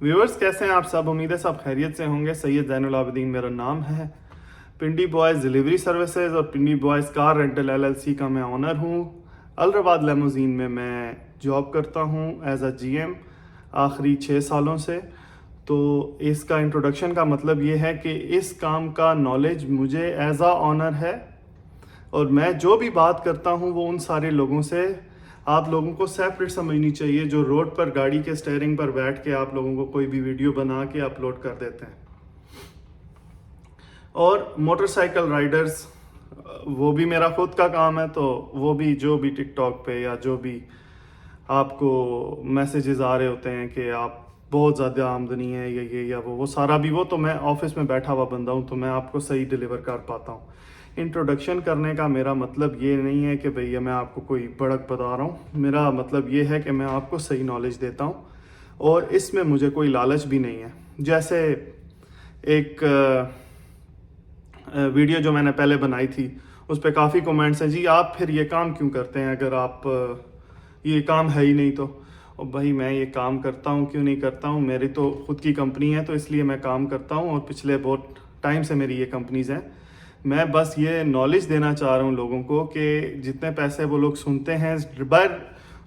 Viewers कैसे हैं आप सब। उम्मीद है सब खैरियत से होंगे। सैयद ज़ैनुल आबिदीन मेरा नाम है। पिंडी बॉयज़ डिलीवरी सर्विसेज और पिंडी बॉयज़ कार रेंटल एलएलसी का मैं ऑनर हूँ। अलरबाद लेमोजीन में मैं जॉब करता हूँ एज अ जीएम आखिरी 6 सालों से। तो इसका इंट्रोडक्शन का मतलब ये है कि इस काम का नॉलेज मुझे एज अ ऑनर है और मैं जो भी बात करता हूँ वो उन सारे लोगों से आप लोगों को सेपरेट समझनी चाहिए जो रोड पर गाड़ी के स्टीयरिंग पर बैठ के आप लोगों को कोई भी वीडियो बना के अपलोड कर देते हैं। और मोटरसाइकिल राइडर्स वो भी मेरा खुद का काम है, तो वो भी जो भी टिकटॉक पे या जो भी आपको मैसेजेस आ रहे होते हैं कि आप बहुत ज़्यादा आमदनी है या ये या वो सारा भी वो तो मैं ऑफिस में बैठा हुआ बंदा हूँ, तो मैं आपको सही डिलीवर कर पाता हूँ। इंट्रोडक्शन करने का मेरा मतलब ये नहीं है कि भैया मैं आपको कोई बड़क बता रहा हूँ। मेरा मतलब ये है कि मैं आपको सही नॉलेज देता हूँ और इसमें मुझे कोई लालच भी नहीं है। जैसे एक वीडियो जो मैंने पहले बनाई थी उस पर काफ़ी कमेंट्स हैं, जी आप फिर ये काम क्यों करते हैं अगर आप ये काम है ही नहीं तो। और भाई मैं ये काम करता हूँ, क्यों नहीं करता हूँ, मेरी तो खुद की कंपनी है तो इसलिए मैं काम करता हूँ और पिछले बहुत टाइम से मेरी ये कंपनीज़ हैं। मैं बस ये नॉलेज देना चाह रहा हूँ लोगों को कि जितने पैसे वो लोग सुनते हैं बाहर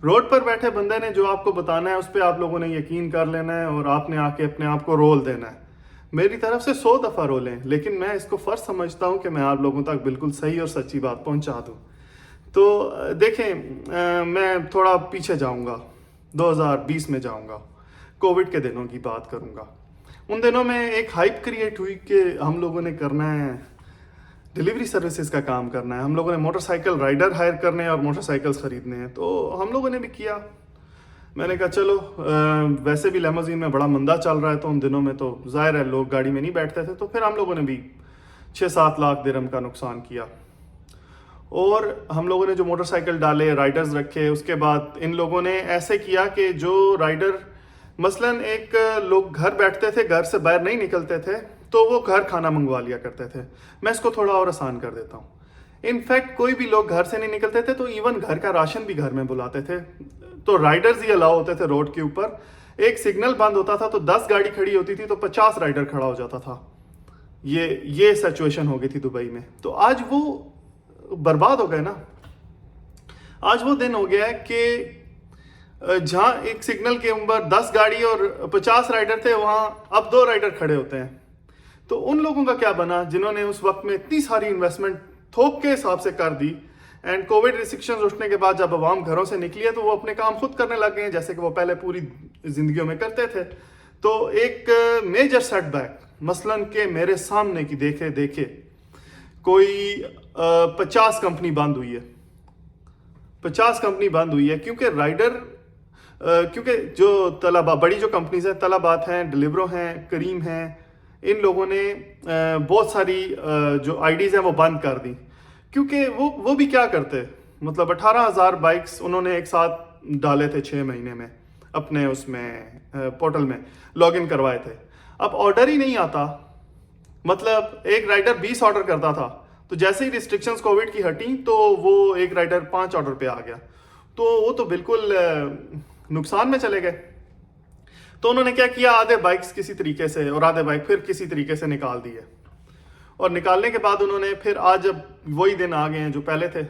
रोड पर बैठे बंदे ने जो आपको बताना है उस पर आप लोगों ने यकीन कर लेना है और आपने आके अपने आप को रोल देना है। मेरी तरफ से 100 दफ़ा रोलें, लेकिन मैं इसको फ़र्ज समझता हूँ कि मैं आप लोगों तक बिल्कुल सही और सच्ची बात पहुँचा दूँ। तो देखें, मैं थोड़ा पीछे जाऊँगा, 2020 में जाऊँगा, कोविड के दिनों की बात करूँगा। उन दिनों में एक हाइप क्रिएट हुई कि हम लोगों ने करना है डिलीवरी सर्विसेज का काम करना है, हम लोगों ने मोटरसाइकिल राइडर हायर करने हैं और मोटरसाइकिल्स ख़रीदने हैं। तो हम लोगों ने भी किया। मैंने कहा चलो, वैसे भी लेमोजीन में बड़ा मंदा चल रहा है तो उन दिनों में तो जाहिर है लोग गाड़ी में नहीं बैठते थे, तो फिर हम लोगों ने भी 6-7 लाख दिरहम का नुकसान किया। और हम लोगों ने जो मोटरसाइकिल डाले, राइडर्स रखे, उसके बाद इन लोगों ने ऐसे किया कि जो राइडर मसलन एक लोग घर बैठते थे, घर से बाहर नहीं निकलते थे, तो वो घर खाना मंगवा लिया करते थे। मैं इसको थोड़ा और आसान कर देता हूँ। इनफैक्ट कोई भी लोग घर से नहीं निकलते थे तो इवन घर का राशन भी घर में बुलाते थे। तो राइडर्स ही अलाउ होते थे रोड के ऊपर। एक सिग्नल बंद होता था तो 10 गाड़ी खड़ी होती थी तो 50 राइडर खड़ा हो जाता था। ये सिचुएशन हो गई थी दुबई में। तो आज वो बर्बाद हो गए ना। आज वो दिन हो गया है कि जहां एक सिग्नल के ऊपर 10 गाड़ी और 50 राइडर थे, वहां अब 2 राइडर खड़े होते हैं। तो उन लोगों का क्या बना जिन्होंने उस वक्त में इतनी सारी इन्वेस्टमेंट थोक के हिसाब से कर दी। एंड कोविड रिस्ट्रिक्शंस उठने के बाद जब आवाम घरों से निकली है तो वो अपने काम खुद करने लग गए हैं जैसे कि वो पहले पूरी जिंदगियों में करते थे। तो एक मेजर सेटबैक मसलन के मेरे सामने की देखे देखे कोई 50 कंपनी बंद हुई है। 50 कंपनी बंद हुई है क्योंकि राइडर क्योंकि जो तलबा बड़ी जो कंपनीज हैं, तलबात हैं, डिलीवरो हैं, करीम हैं, इन लोगों ने बहुत सारी जो आईडीज़ हैं वो बंद कर दी। क्योंकि वो भी क्या करते, मतलब 18,000 बाइक्स उन्होंने एक साथ डाले थे 6 महीने में अपने उसमें पोर्टल में लॉग इन करवाए थे। अब ऑर्डर ही नहीं आता। मतलब एक राइडर 20 ऑर्डर करता था तो जैसे ही रिस्ट्रिक्शंस कोविड की हटी तो वो एक राइडर 5 ऑर्डर पे आ गया। तो वो तो बिल्कुल नुकसान में चले गए। तो उन्होंने क्या किया, आधे बाइक्स किसी तरीके से और आधे बाइक फिर किसी तरीके से निकाल दिए। और निकालने के बाद उन्होंने फिर आज जब वही दिन आ गए हैं जो पहले थे,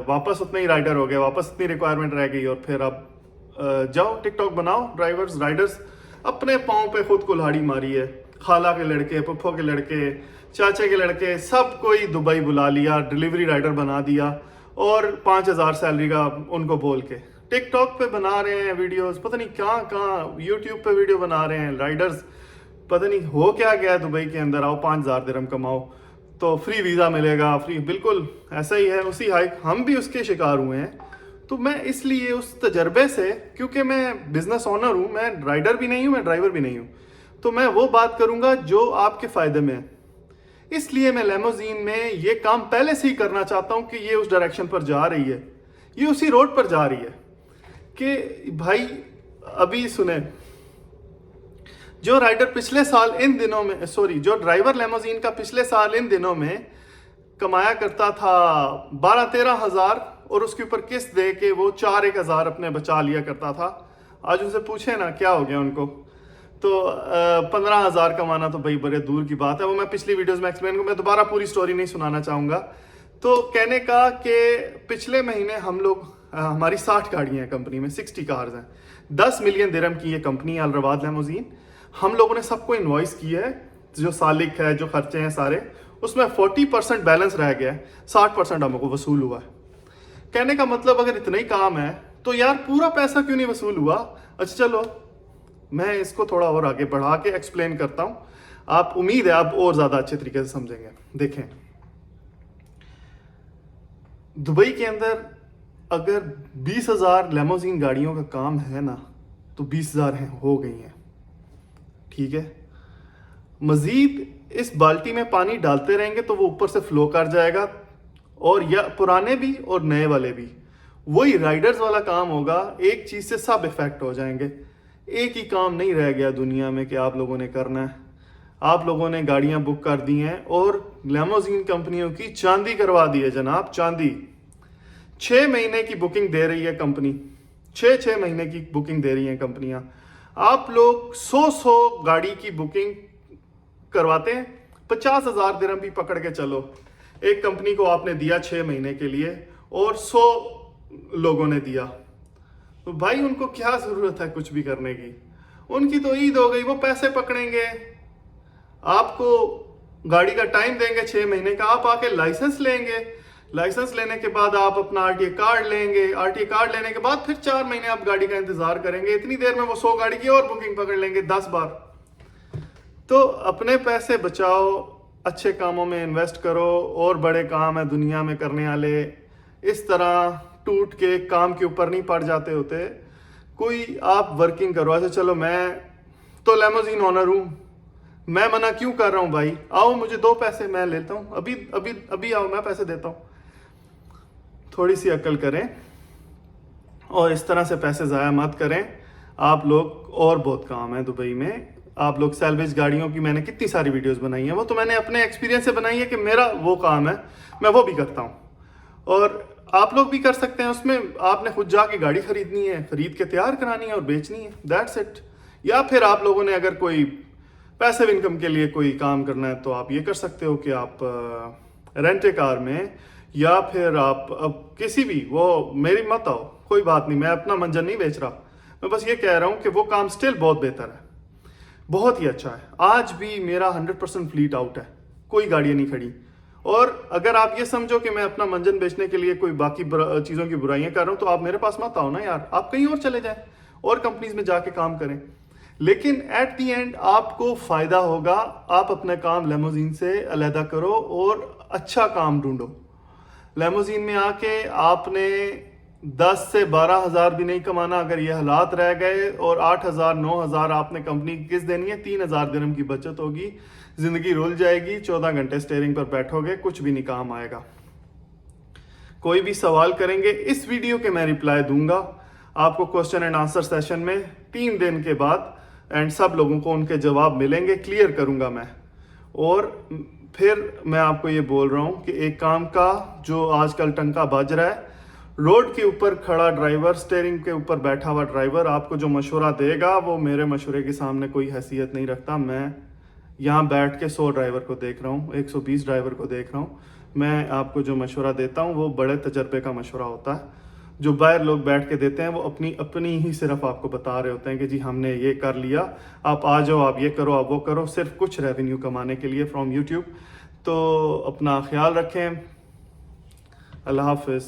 वापस उतने ही राइडर हो गए, वापस इतनी रिक्वायरमेंट रह गई। और फिर अब जाओ टिकटॉक बनाओ, ड्राइवर्स राइडर्स अपने पाँव पे खुद कुल्हाड़ी मारी है। खाला के लड़के, पप्पो के लड़के, चाचे के लड़के, सब कोई दुबई बुला लिया, डिलीवरी राइडर बना दिया और 5,000 सैलरी का उनको बोल के टिकटॉक पे बना रहे हैं वीडियोस। पता नहीं कहाँ कहाँ यूट्यूब पे वीडियो बना रहे हैं राइडर्स। पता नहीं हो क्या गया दुबई के अंदर, आओ 5,000 दिरहम कमाओ तो फ्री वीज़ा मिलेगा, फ्री। बिल्कुल ऐसा ही है, उसी हाइक हम भी उसके शिकार हुए हैं। तो मैं इसलिए उस तजर्बे से, क्योंकि मैं बिजनेस ओनर हूँ, मैं राइडर भी नहीं हूँ, मैं ड्राइवर भी नहीं हूँ, तो मैं वो बात करूँगा जो आपके फ़ायदे में है। इसलिए मैं लेमोजीन में ये काम पहले से ही करना चाहता हूँ कि ये उस डायरेक्शन पर जा रही है, ये उसी रोड पर जा रही है कि भाई अभी सुने, जो राइडर पिछले साल इन दिनों में, सॉरी, जो ड्राइवर लेमोजीन का पिछले साल इन दिनों में कमाया करता था 12-13 हज़ार और उसके ऊपर किस्त दे के वो 4-1 हज़ार अपने बचा लिया करता था, आज उनसे पूछे ना क्या हो गया उनको, तो 15,000 कमाना तो भाई बड़े दूर की बात है। वो मैं पिछली वीडियोस में एक्सप्लेन करूँ, मैं दोबारा पूरी स्टोरी नहीं सुनाना चाहूँगा। तो कहने का कि पिछले महीने हम लोग हमारी 60 गाड़ियाँ हैं कंपनी में, 60 कार्स हैं, 10 मिलियन दिरहम की ये कंपनी अल रवाद लैमोजीन। हम लोगों ने सबको इन्वॉइस की है, जो सालिक है, जो खर्चे हैं सारे, उसमें 40% बैलेंस रह गया है, 60% हमको वसूल हुआ है। कहने का मतलब अगर इतना ही काम है तो यार पूरा पैसा क्यों नहीं वसूल हुआ। अच्छा चलो मैं इसको थोड़ा और आगे बढ़ा के एक्सप्लेन करता हूँ, आप उम्मीद है आप और ज़्यादा अच्छे तरीके से समझेंगे। देखें, दुबई के अंदर अगर 20,000 लेमोजीन गाड़ियों का काम है ना, तो 20,000 हो गई हैं, ठीक है। मजीद इस बाल्टी में पानी डालते रहेंगे तो वो ऊपर से फ्लो कर जाएगा, और या पुराने भी और नए वाले भी, वही राइडर्स वाला काम होगा। एक चीज़ से सब इफेक्ट हो जाएंगे। एक ही काम नहीं रह गया दुनिया में कि आप लोगों ने करना है। आप लोगों ने गाड़ियां बुक कर दी हैं और लेमोजीन कंपनियों की चांदी करवा दी है जनाब, चांदी। 6 महीने की बुकिंग दे रही है कंपनी, 6 महीने की बुकिंग दे रही है कंपनियां। आप लोग 100 गाड़ी की बुकिंग करवाते हैं, 50,000 दिरहम भी पकड़ के चलो, एक कंपनी को आपने दिया 6 महीने के लिए और 100 लोगों ने दिया, तो भाई उनको क्या जरूरत है कुछ भी करने की। उनकी तो ईद हो गई, वो पैसे पकड़ेंगे, आपको गाड़ी का टाइम देंगे 6 महीने का, आप आके लाइसेंस लेंगे, लाइसेंस लेने के बाद आप अपना आरटीए कार्ड लेंगे, आरटीए कार्ड लेने के बाद फिर 4 महीने आप गाड़ी का इंतजार करेंगे। इतनी देर में वो 100 गाड़ी की और बुकिंग पकड़ लेंगे 10 बार। तो अपने पैसे बचाओ, अच्छे कामों में इन्वेस्ट करो, और बड़े काम है दुनिया में करने वाले। इस तरह टूट के काम के ऊपर नहीं पड़ जाते होते। कोई आप वर्किंग करो। ऐसे चलो मैं तो लेमोजीन ओनर हूँ, मैं मना क्यों कर रहा हूँ भाई, आओ मुझे 2 पैसे मैं लेता हूँ, अभी अभी अभी आओ मैं पैसे देता हूँ। थोड़ी सी अक्ल करें और इस तरह से पैसे ज़ाया मत करें आप लोग। और बहुत काम है दुबई में। आप लोग सैलवेज गाड़ियों की मैंने कितनी सारी वीडियोस बनाई हैं, वो तो मैंने अपने एक्सपीरियंस से बनाई है कि मेरा वो काम है, मैं वो भी करता हूँ, और आप लोग भी कर सकते हैं। उसमें आपने खुद जाके गाड़ी खरीदनी है, खरीद के तैयार करानी है और बेचनी है, दैट्स इट। या फिर आप लोगों ने अगर कोई पैसिव इनकम के लिए कोई काम करना है तो आप ये कर सकते हो कि आप रेंट ए कार में, या फिर आप अब किसी भी, वो मेरी मत आओ, कोई बात नहीं, मैं अपना मंजर नहीं बेच रहा, मैं बस ये कह रहा हूँ कि वो काम स्टिल बहुत बेहतर है, बहुत ही अच्छा है। आज भी मेरा 100% फ्लीट आउट है, कोई गाड़ियाँ नहीं खड़ी। और अगर आप ये समझो कि मैं अपना मंजन बेचने के लिए कोई बाकी चीज़ों की बुराइयां कर रहा हूं, तो आप मेरे पास मत आओ ना यार, आप कहीं और चले जाएं और कंपनीज में जाके काम करें। लेकिन एट दी एंड आपको फायदा होगा। आप अपना काम लेमोजीन से अलहदा करो और अच्छा काम ढूंढो। लेमोजीन में आके आपने 10 से 12,000 भी नहीं कमाना अगर ये हालात रह गए, और 8,000 9,000 आपने कंपनी की किस्त देनी है, 3,000 दिरहम की बचत होगी, जिंदगी रुल जाएगी। 14 घंटे स्टीयरिंग पर बैठोगे, कुछ भी नहीं काम आएगा। कोई भी सवाल करेंगे इस वीडियो के मैं रिप्लाई दूंगा आपको क्वेश्चन एंड आंसर सेशन में 3 दिन के बाद, एंड सब लोगों को उनके जवाब मिलेंगे, क्लियर करूंगा मैं। और फिर मैं आपको ये बोल रहा हूँ कि एक काम का जो आजकल टंका बज रहा है, रोड के ऊपर खड़ा ड्राइवर, स्टीयरिंग के ऊपर बैठा हुआ ड्राइवर आपको जो मशवरा देगा वो मेरे मशवरे के सामने कोई हैसियत नहीं रखता। मैं यहाँ बैठ के 100 ड्राइवर को देख रहा हूँ, 120 ड्राइवर को देख रहा हूँ। मैं आपको जो मशवरा देता हूँ वो बड़े तजर्बे का मशवरा होता है। जो बाहर लोग बैठ के देते हैं वो अपनी ही सिर्फ आपको बता रहे होते हैं कि जी हमने ये कर लिया, आप आ जाओ, आप ये करो, आप वो करो, सिर्फ कुछ रेवेन्यू कमाने के लिए फ्रॉम यूट्यूब। तो अपना ख्याल रखें। अल्लाह हाफिज़।